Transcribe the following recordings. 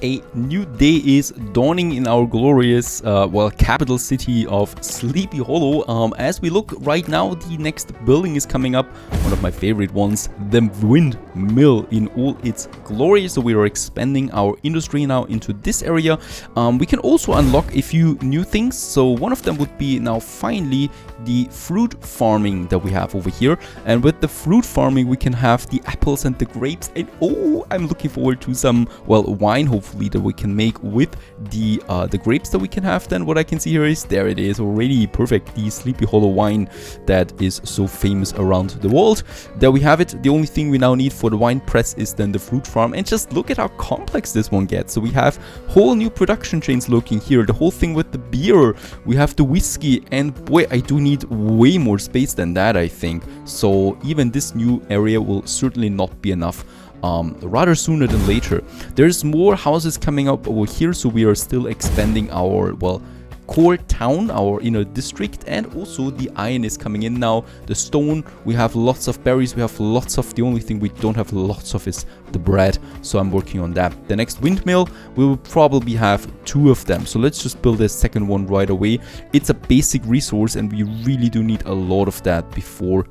a new day is dawning in our glorious, well, capital city of Sleepy Hollow. As we look right now, the next building is coming up, one of my favorite ones, the windmill in all its glory. So we are expanding our industry now into this area. We can also unlock a few new things. So one of them would be now finally the fruit farming that we have over here. And with the fruit farming, we can have the apples and the grapes. And oh, I'm looking forward to some, well, wine hopefully that we can make with the grapes that we can have. Then what I can see here is, there it is already, perfect, the Sleepy Hollow wine that is so famous around the world. There we have it. The only thing we now need for the wine press is then the fruit farm. And just look at how complex this one gets. So we have whole new production chains looking here, the whole thing with the beer, we have the whiskey, and boy, I do need way more space than that, I think. So even this new area will certainly not be enough. Rather sooner than later. There's more houses coming up over here, so we are still expanding our, well, core town, our inner district, and also the iron is coming in now. The stone, we have lots of berries, we have lots of, the only thing we don't have lots of is the bread, so I'm working on that. The next windmill, we will probably have 2 of them, so let's just build a second one right away. It's a basic resource and we really do need a lot of that before,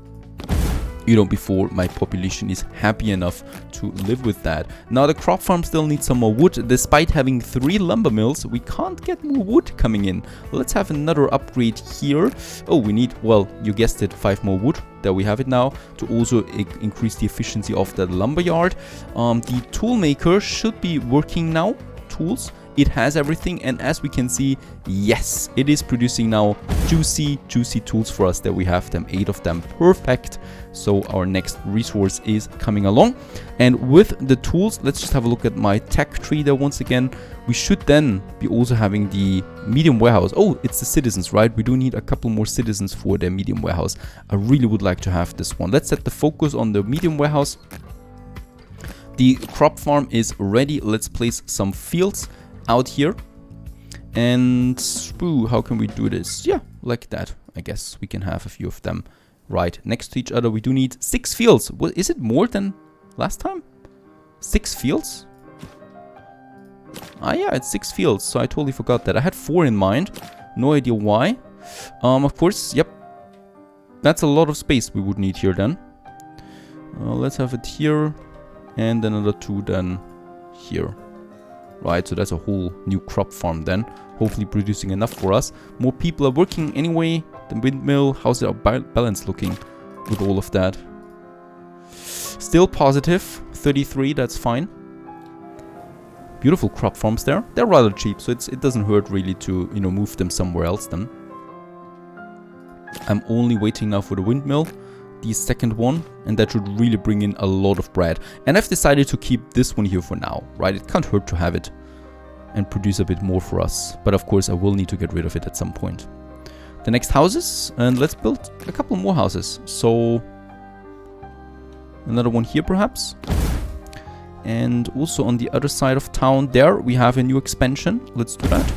you know, before my population is happy enough to live with that. Now the crop farm still needs some more wood. Despite having 3 lumber mills, we can't get more wood coming in. Let's have another upgrade here. Oh, we need, well, you guessed it, 5 more wood. There we have it now, to also increase the efficiency of that lumber yard. The tool maker should be working now. Tools, it has everything, and as we can see, yes, it is producing now juicy tools for us. There we have them, 8 of them, perfect. So our next resource is coming along, and with the tools, let's just have a look at my tech tree there once again. We should then be also having the medium warehouse. Oh, it's the citizens, right? We do need a couple more citizens for the medium warehouse. I really would like to have this one. Let's set the focus on the medium warehouse. The crop farm is ready. Let's place some fields out here. And ooh, how can we do this? Yeah, like that. I guess we can have a few of them right next to each other. We do need 6 fields. Well, is it more than last time? 6 fields? Ah, yeah, it's 6 fields. So I totally forgot that. I had 4 in mind. No idea why. Of course, yep. That's a lot of space we would need here then. Let's have it here. And another 2 then here. Right, so that's a whole new crop farm then. Hopefully producing enough for us. More people are working anyway. The windmill, how's our balance looking with all of that? Still positive, 33, that's fine. Beautiful crop farms there. They're rather cheap, so it doesn't hurt really to, you know, move them somewhere else then. I'm only waiting now for the windmill, the second one, and that should really bring in a lot of bread. And I've decided to keep this one here for now, right? It can't hurt to have it and produce a bit more for us. But of course, I will need to get rid of it at some point. The next houses, and let's build a couple more houses. So another one here perhaps. And also on the other side of town there, we have a new expansion. Let's do that.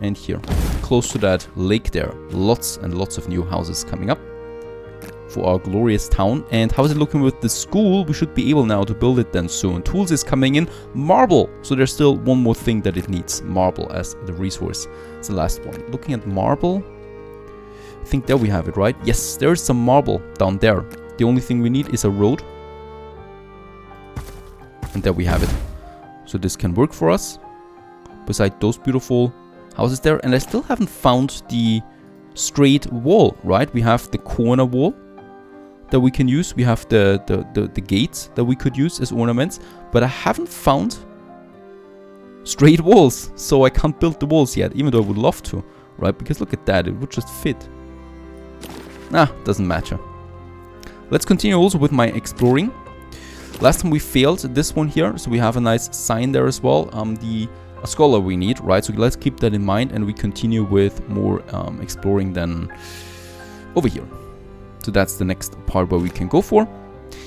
And here, close to that lake there, lots and lots of new houses coming up for our glorious town. And how is it looking with the school? We should be able now to build it then soon. Tools is coming in. Marble. So there's still one more thing that it needs. Marble as the resource. It's the last one. Looking at marble. I think there we have it, right? Yes, there's some marble down there. The only thing we need is a road. And there we have it. So this can work for us. Beside those beautiful houses there. And I still haven't found the straight wall, right? We have the corner wall that we can use. We have the gates that we could use as ornaments, but I haven't found straight walls, so I can't build the walls yet, even though I would love to, right? Because look at that, it would just fit. Doesn't matter. Let's continue also with my exploring. Last time we failed this one here, so we have a nice sign there as well. A scholar we need, right? So let's keep that in mind, and we continue with more exploring then over here. So that's the next part where we can go for.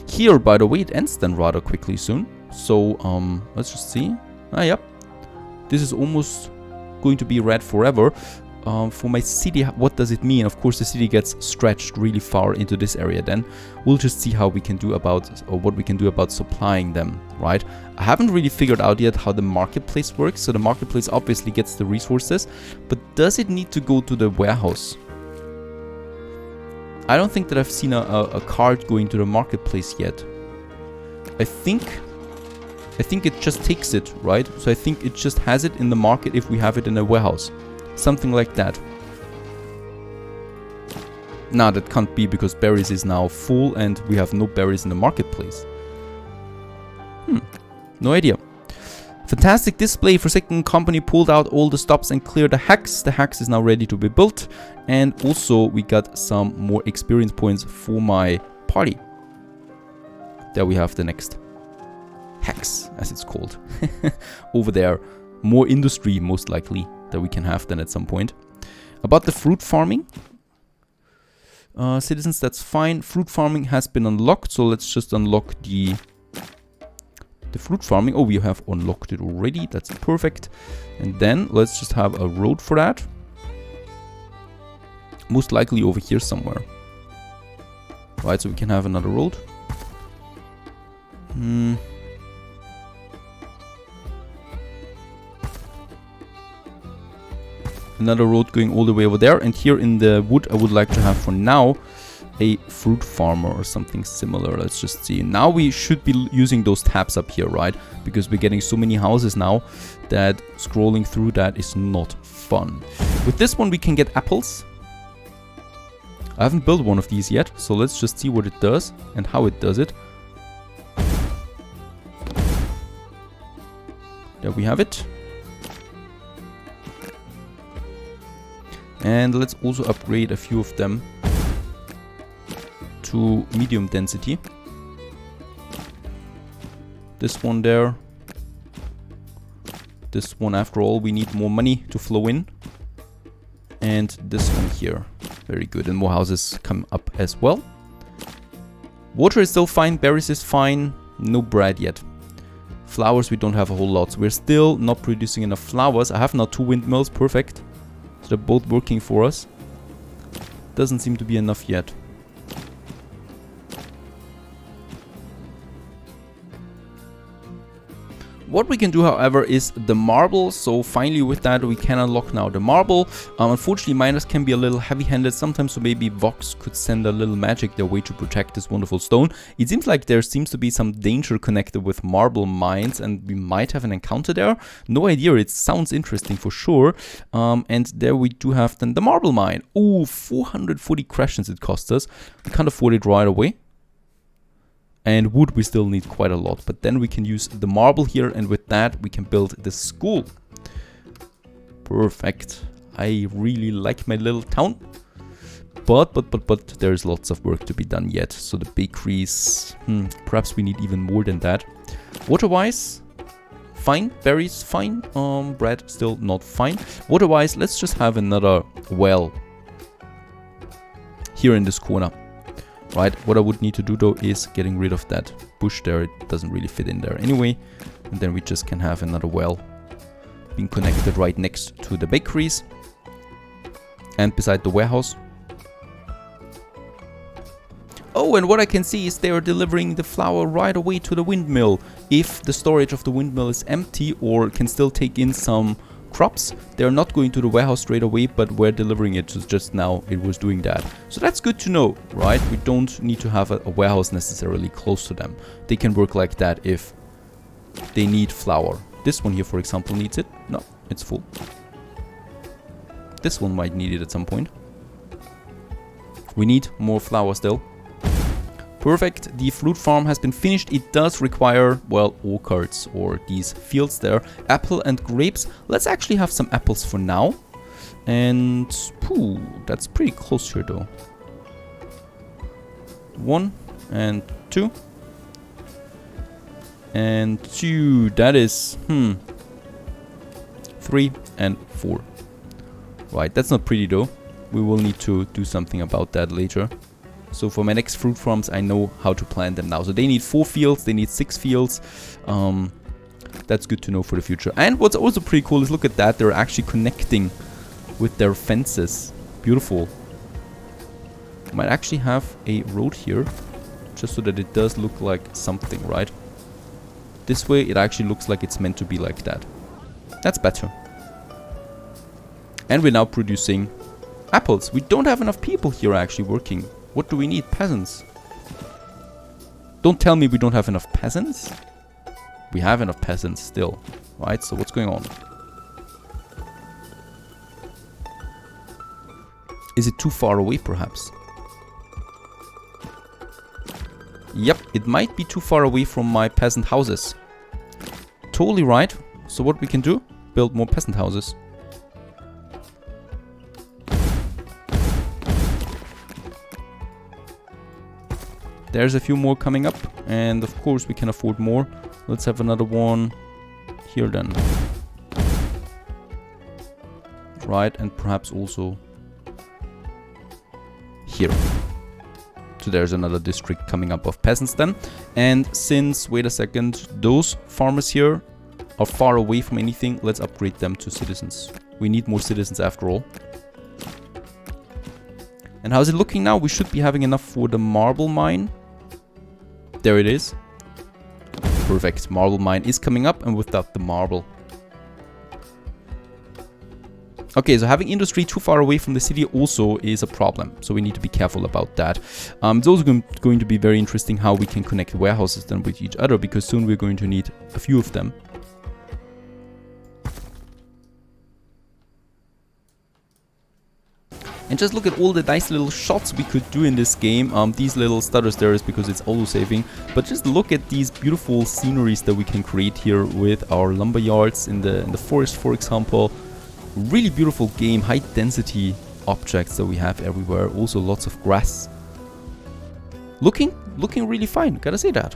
Here, by the way, it ends then rather quickly soon. So let's just see. Yep. This is almost going to be red forever. for my city, what does it mean? Of course, the city gets stretched really far into this area. Then we'll just see how we can do about, or what we can do about supplying them, right? I haven't really figured out yet how the marketplace works. So the marketplace obviously gets the resources, but does it need to go to the warehouse? I don't think that I've seen a cart going to the marketplace yet. I think it just takes it, right? So I think it just has it in the market if we have it in a warehouse. Something like that. Nah, that can't be because berries is now full and we have no berries in the marketplace. No idea. Fantastic display. Forsaken company pulled out all the stops and cleared the hex. The hex is now ready to be built. And also we got some more experience points for my party. There we have the next hex, as it's called. Over there. More industry, most likely, that we can have then at some point. About the fruit farming. Citizens, that's fine. Fruit farming has been unlocked, so let's just unlock the fruit farming. Oh, we have unlocked it already. That's perfect. And then let's just have a road for that. Most likely over here somewhere. Right, so we can have another road. Another road going all the way over there. And here in the wood, I would like to have for now a fruit farmer or something similar. Let's just see. Now we should be using those tabs up here, right? Because we're getting so many houses now that scrolling through that is not fun. With this one, we can get apples. I haven't built one of these yet, so let's just see what it does and how it does it. There we have it. And let's also upgrade a few of them to medium density. This one there. This one, after all, we need more money to flow in. And this one here. Very good. And more houses come up as well. Water is still fine. Berries is fine. No bread yet. Flowers, we don't have a whole lot. So we're still not producing enough flowers. I have now 2 windmills. Perfect. So they're both working for us. Doesn't seem to be enough yet. What we can do, however, is the marble. So finally with that we can unlock now the marble. Unfortunately, miners can be a little heavy-handed sometimes, so maybe Vox could send a little magic their way to protect this wonderful stone. It seems like there seems to be some danger connected with marble mines, and we might have an encounter there. No idea, it sounds interesting for sure. And there we do have then the marble mine. Oh, 440 questions it costs us. We can't afford it right away. And wood we still need quite a lot, but then we can use the marble here, and with that we can build the school. Perfect. I really like my little town. But there's lots of work to be done yet. So the bakeries, perhaps we need even more than that. Water-wise, fine. Berries, fine. Bread, still not fine. Water-wise, let's just have another well here in this corner. Right, what I would need to do though is getting rid of that bush there. It doesn't really fit in there anyway. And then we just can have another well being connected right next to the bakeries and beside the warehouse. Oh, and what I can see is they are delivering the flour right away to the windmill. If the storage of the windmill is empty or can still take in some crops, they're not going to the warehouse straight away, but we're delivering it. So just now it was doing that. So that's good to know, right? We don't need to have a warehouse necessarily close to them. They can work like that if they need flour. This one here, for example, needs it. No, it's full. This one might need it at some point. We need more flour still. Perfect. The fruit farm has been finished. It does require, well, orchards or these fields there. Apple and grapes. Let's actually have some apples for now. And, phew, that's pretty close here though. 1 and 2. And 2, that is, 3 and 4. Right, that's not pretty though. We will need to do something about that later. So for my next fruit farms, I know how to plant them now. So they need 4 fields, they need 6 fields. That's good to know for the future. And what's also pretty cool is, look at that, they're actually connecting with their fences. Beautiful. Might actually have a road here, just so that it does look like something, right? This way it actually looks like it's meant to be like that. That's better. And we're now producing apples. We don't have enough people here actually working. What do we need? Peasants. Don't tell me we don't have enough peasants. We have enough peasants still, right? So what's going on? Is it too far away perhaps? Yep, it might be too far away from my peasant houses. Totally right. So what we can do? Build more peasant houses. There's a few more coming up. And of course we can afford more. Let's have another one here then. Right, and perhaps also here. So there's another district coming up of peasants then. And since, wait a second, those farmers here are far away from anything, let's upgrade them to citizens. We need more citizens after all. And how's it looking now? We should be having enough for the marble mine. There it is. Perfect. Marble mine is coming up, and without the marble. Okay, so having industry too far away from the city also is a problem. So we need to be careful about that. It's also going to be very interesting how we can connect warehouses then with each other, because soon we're going to need a few of them. And just look at all the nice little shots we could do in this game. These little stutters there is because it's auto-saving. But just look at these beautiful sceneries that we can create here with our lumber yards in the forest, for example. Really beautiful game, high density objects that we have everywhere. Also lots of grass. Looking really fine, gotta say that.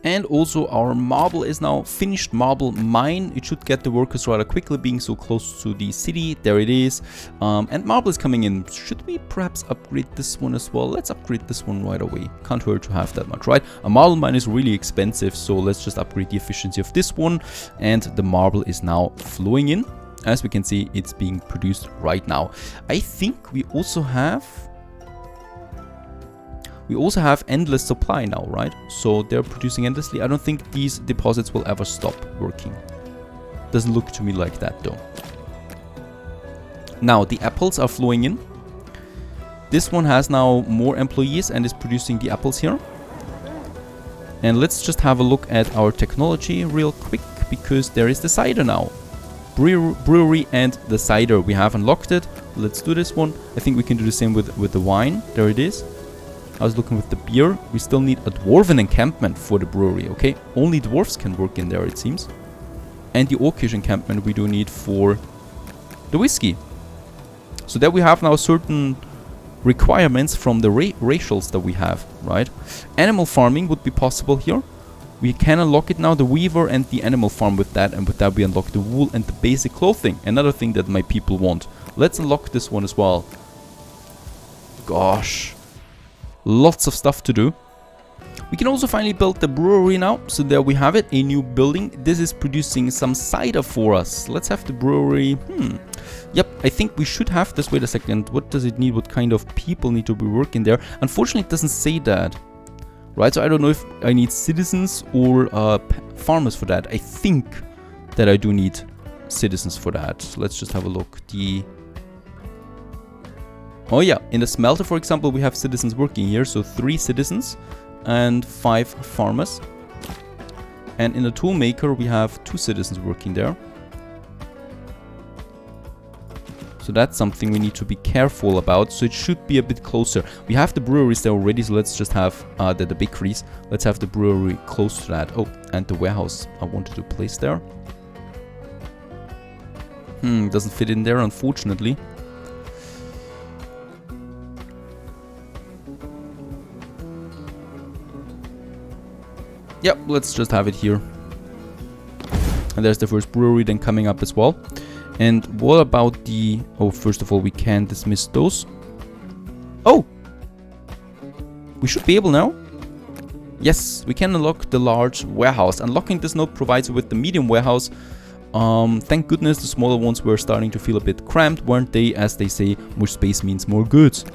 And also our marble is now finished marble mine. It should get the workers rather quickly, being so close to the city. There it is. And marble is coming in. Should we perhaps upgrade this one as well? Let's upgrade this one right away. Can't hurt to have that much, right? A marble mine is really expensive, so let's just upgrade the efficiency of this one. And the marble is now flowing in. As we can see, it's being produced right now. I think we also have endless supply now, right? So they're producing endlessly. I don't think these deposits will ever stop working. Doesn't look to me like that though. Now the apples are flowing in. This one has now more employees and is producing the apples here. And let's just have a look at our technology real quick, because there is the cider now. Brewery and the cider. We have unlocked it. Let's do this one. I think we can do the same with the wine. There it is. I was looking with the beer. We still need a dwarven encampment for the brewery, okay? Only dwarves can work in there, it seems. And the orcish encampment we do need for the whiskey. So there we have now certain requirements from the racials that we have, right? Animal farming would be possible here. We can unlock it now, the weaver and the animal farm with that. And with that we unlock the wool and the basic clothing. Another thing that my people want. Let's unlock this one as well. Gosh. Lots of stuff to do. We can also finally build the brewery now. So there we have it, a new building. This is producing some cider for us. Let's have the brewery. Yep, I think we should have this. Wait a second. What does it need? What kind of people need to be working there? Unfortunately, it doesn't say that. Right, so I don't know if I need citizens or farmers for that. I think that I do need citizens for that. So let's just have a look. Oh yeah, in the smelter, for example, we have citizens working here. So 3 citizens and 5 farmers. And in the tool maker, we have 2 citizens working there. So that's something we need to be careful about. So it should be a bit closer. We have the breweries there already, so let's just have the bakeries. Let's have the brewery close to that. Oh, and the warehouse I wanted to place there. Doesn't fit in there, unfortunately. Yep, let's just have it here. And there's the first brewery then coming up as well. And what about the... Oh, first of all, we can dismiss those. Oh! We should be able now. Yes, we can unlock the large warehouse. Unlocking this node provides you with the medium warehouse. Thank goodness the smaller ones were starting to feel a bit cramped, weren't they? As they say, more space means more goods.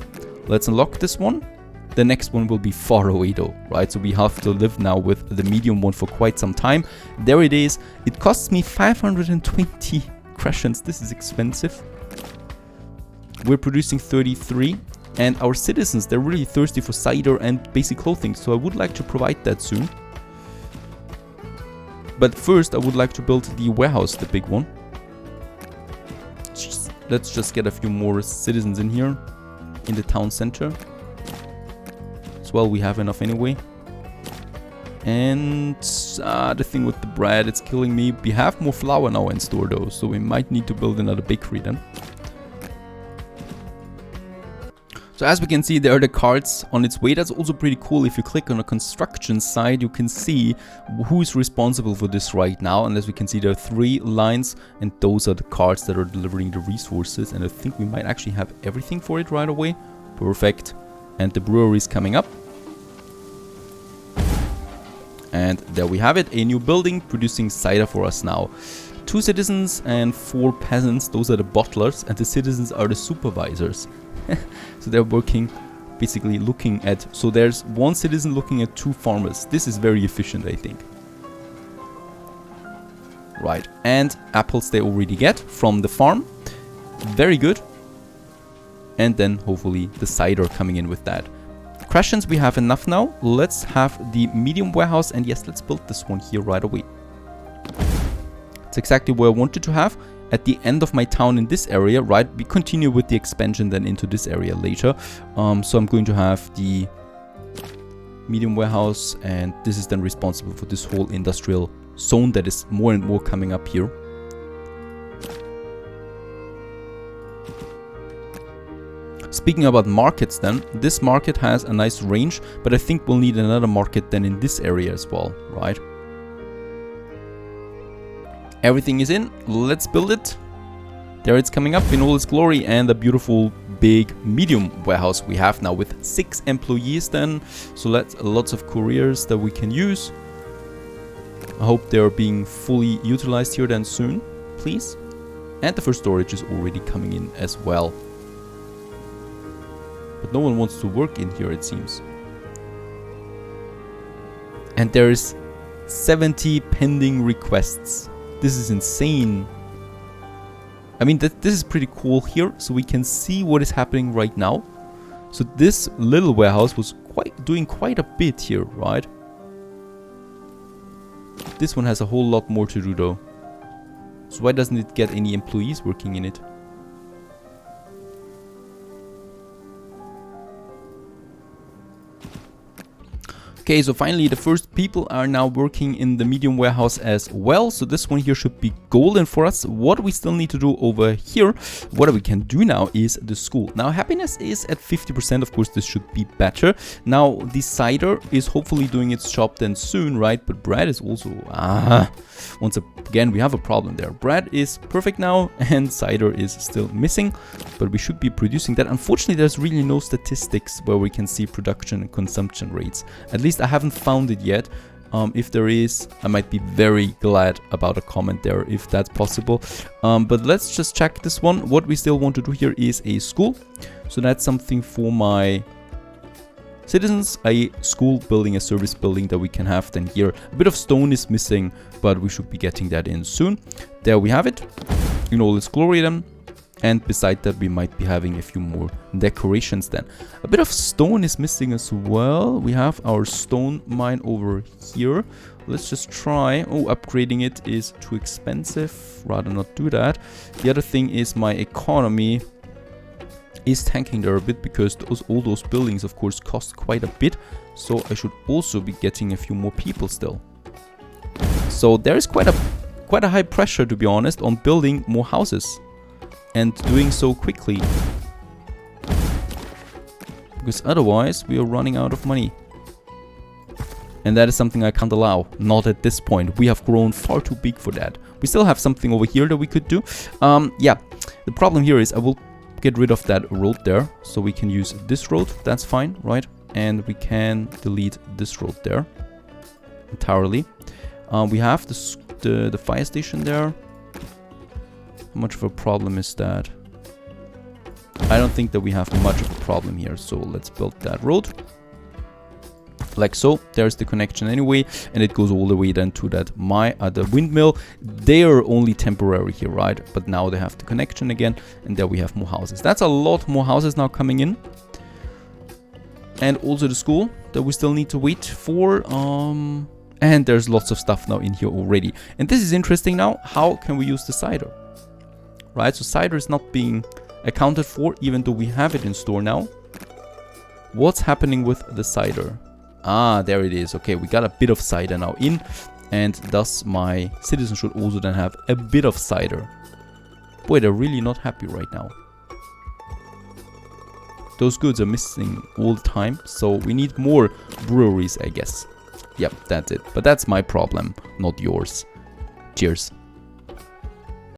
Let's unlock this one. The next one will be far away though, right? So we have to live now with the medium one for quite some time. There it is. It costs me 520 crescents. This is expensive. We're producing 33. And our citizens, they're really thirsty for cider and basic clothing. So I would like to provide that soon. But first, I would like to build the warehouse, the big one. Let's just get a few more citizens in here, in the town center. As well, we have enough anyway. And the thing with the bread, it's killing me. We have more flour now in store though, so we might need to build another bakery then. So as we can see, there are the carts on its way. That's also pretty cool. If you click on the construction side, you can see who's responsible for this right now. And as we can see, there are 3 lines, and those are the carts that are delivering the resources. And I think we might actually have everything for it right away. Perfect. And the brewery is coming up. And there we have it, a new building producing cider for us now. 2 citizens and 4 peasants, those are the butlers, and the citizens are the supervisors. So they're working, basically looking at, so there's 1 citizen looking at 2 farmers. This is very efficient, I think. Right, and apples they already get from the farm. Very good. And then hopefully the cider coming in with that. Crescents we have enough now. Let's have the medium warehouse, and yes, let's build this one here right away. It's exactly where I wanted to have. At the end of my town in this area, right? We continue with the expansion then into this area later. So I'm going to have the medium warehouse, and this is then responsible for this whole industrial zone that is more and more coming up here. Speaking about markets then, this market has a nice range, but I think we'll need another market then in this area as well, right? Everything is in, let's build it. There it's coming up in all its glory, and a beautiful big medium warehouse we have now with 6 employees then. So lots of couriers that we can use. I hope they're being fully utilized here then soon, please. And the first storage is already coming in as well. But no one wants to work in here, it seems. And there's 70 pending requests. This is insane. I mean, this is pretty cool here, so we can see what is happening right now. So this little warehouse was doing quite a bit here, right? This one has a whole lot more to do though. So why doesn't it get any employees working in it? Okay, so finally the first people are now working in the medium warehouse as well. So this one here should be golden for us. What we still need to do over here, what we can do now is the school. Now happiness is at 50%, of course this should be better. Now the cider is hopefully doing its job then soon, right? But bread is also, once again we have a problem there. Bread is perfect now and cider is still missing, but we should be producing that. Unfortunately there's really no statistics where we can see production and consumption rates. At least I haven't found it yet. If there is, I might be very glad about a comment there if that's possible. But let's just check this one. What we still want to do here is a school. So that's something for my citizens, a school building, a service building that we can have then here. A bit of stone is missing, but we should be getting that in soon. There we have it. In all its glory then. And beside that, we might be having a few more decorations then. A bit of stone is missing as well. We have our stone mine over here. Let's just try. Oh, upgrading it is too expensive. Rather not do that. The other thing is my economy is tanking there a bit because all those buildings, of course, cost quite a bit. So I should also be getting a few more people still. So there is quite a high pressure, to be honest, on building more houses. And doing so quickly, because otherwise we are running out of money, and that is something I can't allow. Not at this point. We have grown far too big for that. We still have something over here that we could do. Yeah, the problem here is I will get rid of that road there, so we can use this road. That's fine, right? And we can delete this road there. entirely. We have the fire station there. How much of a problem is that? I don't think that we have much of a problem here, so let's build that road. Like so, there's the connection anyway, and it goes all the way then to that the windmill. They are only temporary here, right? But now they have the connection again, and there we have more houses. That's a lot more houses now coming in. And also the school that we still need to wait for. And there's lots of stuff now in here already. And this is interesting now. How can we use the cider? Right, so cider is not being accounted for, even though we have it in store now. What's happening with the cider? Ah, there it is. Okay, we got a bit of cider now in, and thus my citizens should also then have a bit of cider. Boy, they're really not happy right now. Those goods are missing all the time, so we need more breweries, I guess. Yep, that's it. But that's my problem, not yours. Cheers.